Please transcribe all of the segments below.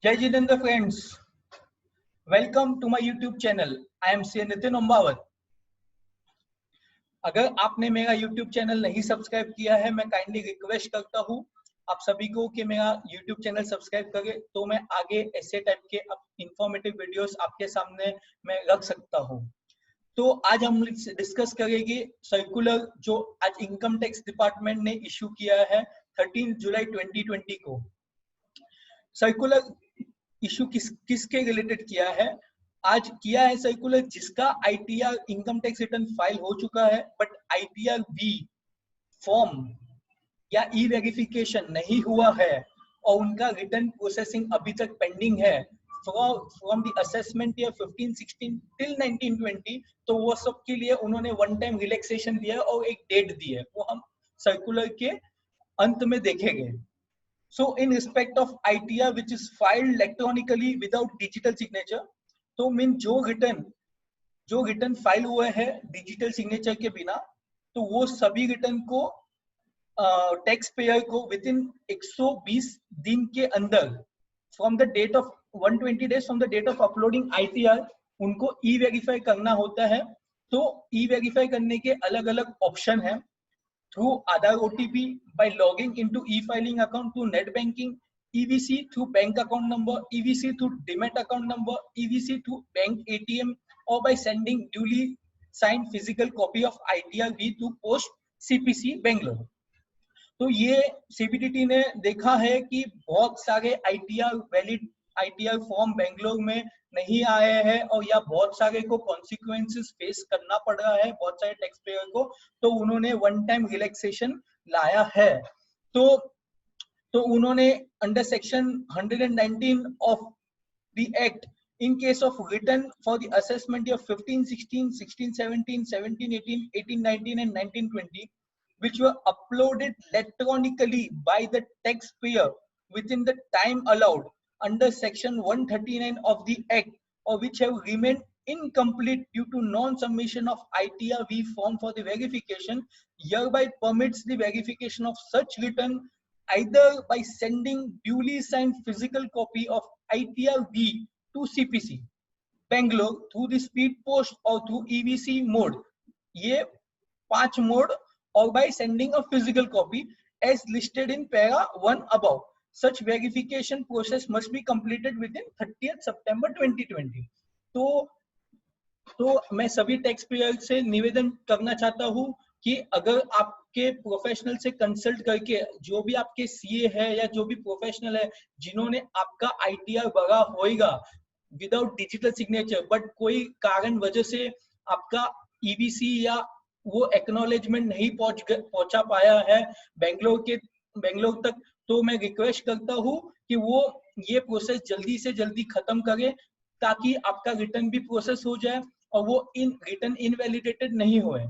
जय Jitendra friends, welcome to my YouTube channel. I am C Nitin Ambawat. अगर आपने मेरा यूट्यूब चैनल नहीं सब्सक्राइब किया है, मैं काइंडली रिक्वेस्ट करता हूँ आप सभी को कि मेरा यूट्यूब चैनल सब्सक्राइब करें, तो मैं आगे ऐसे टाइप के इंफॉर्मेटिव वीडियोस आपके सामने मैं रख सकता हूँ। तो आज हम डिस्कस करेंगे सर्कुलर जो आज इनकम टैक्स डिपार्टमेंट ने इशू किया है 13 जुलाई 2020 को। सर्कुलर इशू किसके रिलेटेड किया है? आज किया है सर्कुलर जिसका ITR income tax return file हो चुका है, बट आईटीआर वी फॉर्म या ई वेरिफिकेशन नहीं हुआ है और उनका रिटर्न प्रोसेसिंग अभी तक पेंडिंग है from the assessment year 15-16 till 1920। तो वो सब के लिए उन्होंने वन टाइम रिलैक्सेशन दिया है और एक डेट दी है, वो हम सर्कुलर के अंत में देखेंगे। So in respect of ITR which is filed electronically without digital signature, तो मीन जो रिटर्न फाइल हुआ है डिजिटल सिग्नेचर के बिना, तो वो सभी रिटर्न को टैक्स पेयर को विद इन 120 दिन के अंदर from the date of 120 days from the date of uploading ITR उनको ई वेरीफाई करना होता है। तो ई वेरीफाई करने के अलग अलग ऑप्शन है, through Aadhaar OTP, by logging into e-filing account to net banking, EVC through bank account number, EVC through Demat account number, EVC through bank ATM, or by sending duly signed physical copy of ITR-V to Post CPC Bangalore। तो ये CBDT ने देखा है कि बहुत सारे valid ITR form Bangalore में नहीं आए हैं और या बहुत सारे को कॉन्सिक्वेंसेस फेस करना पड़ रहा है बहुत सारे टैक्स पेयर को, तो उन्होंने वन टाइम रिलैक्सेशन लाया है। तो उन्होंने under section 119 of the act in case of return for the assessment year 15-16, 16-17, 17-18, 18-19 and 19-20 which were uploaded electronically by the taxpayer within the time allowed under section 139 of the act, or which have remained incomplete due to non-submission of ITR-V form for the verification, hereby permits the verification of such return either by sending duly signed physical copy of ITR-V to CPC Bangalore through the speed post or through EVC mode, ये 5 mode, or by sending a physical copy as listed in para 1 above. Such verification process must be completed within 30th September 2020। तो मैं सभी tax payer से निवेदन करना चाहता हूं कि अगर आपके प्रोफेशनल से कंसल्ट करके जो भी आपके सीए है या जो भी प्रोफेशनल है जिन्होंने आपका आईटीआर भरा होगा विदाउट डिजिटल सिग्नेचर, बट कोई कारण वजह से आपका ईवीसी या वो एक्नॉलेजमेंट नहीं पहुंचा पाया है बेंगलोर तक, तो मैं रिक्वेस्ट करता हूं कि वो ये प्रोसेस जल्दी से जल्दी खत्म करे ताकि आपका रिटर्न भी प्रोसेस हो जाए और वो रिटर्न इनवैलिडेटेड नहीं होए।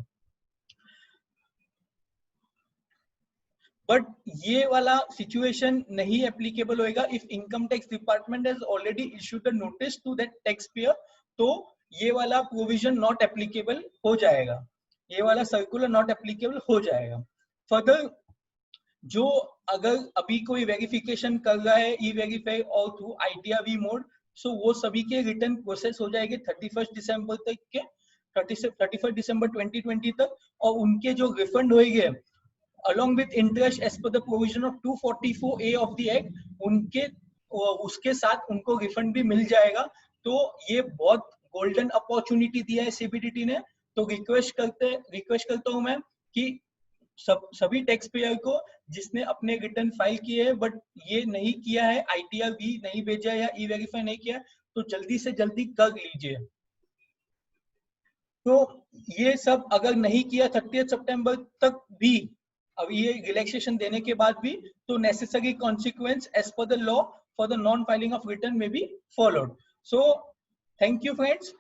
बट ये वाला सिचुएशन नहीं एप्लीकेबल होएगा if income tax department has already issued a notice to that tax payer, तो ये वाला प्रोविजन नॉट एप्लीकेबल हो जाएगा, ये वाला सर्कुलर नॉट एप्लीकेबल हो जाएगा। फर्दर जो अगर अभी कोई वेरिफिकेशन कर रहा है ई वेरीफाई और थ्रू ITR-V मोड, सो वो सभी के रिटर्न प्रोसेस हो जाएंगे 31 दिसंबर तक के 31 दिसंबर 2020 तक, और उनके जो रिफंड होंगे along with interest as per the provision of 244A of the act, उसके साथ उनको रिफंड भी मिल जाएगा। तो ये बहुत गोल्डन अपॉर्चुनिटी दिया है CBDT ने। तो रिक्वेस्ट करता हूं मैं कि सभी टैक्स पेयर को जिसने अपने रिटर्न फाइल किए हैं बट ये नहीं किया है, ITR-V नहीं भेजा या ई वेरीफाई नहीं किया, तो जल्दी से जल्दी कर लीजिए। तो ये सब अगर नहीं किया 30 सितंबर तक भी, अब ये रिलैक्सेशन देने के बाद भी, तो necessary consequence as per the law for the non filing of return में be followed. So thank you friends.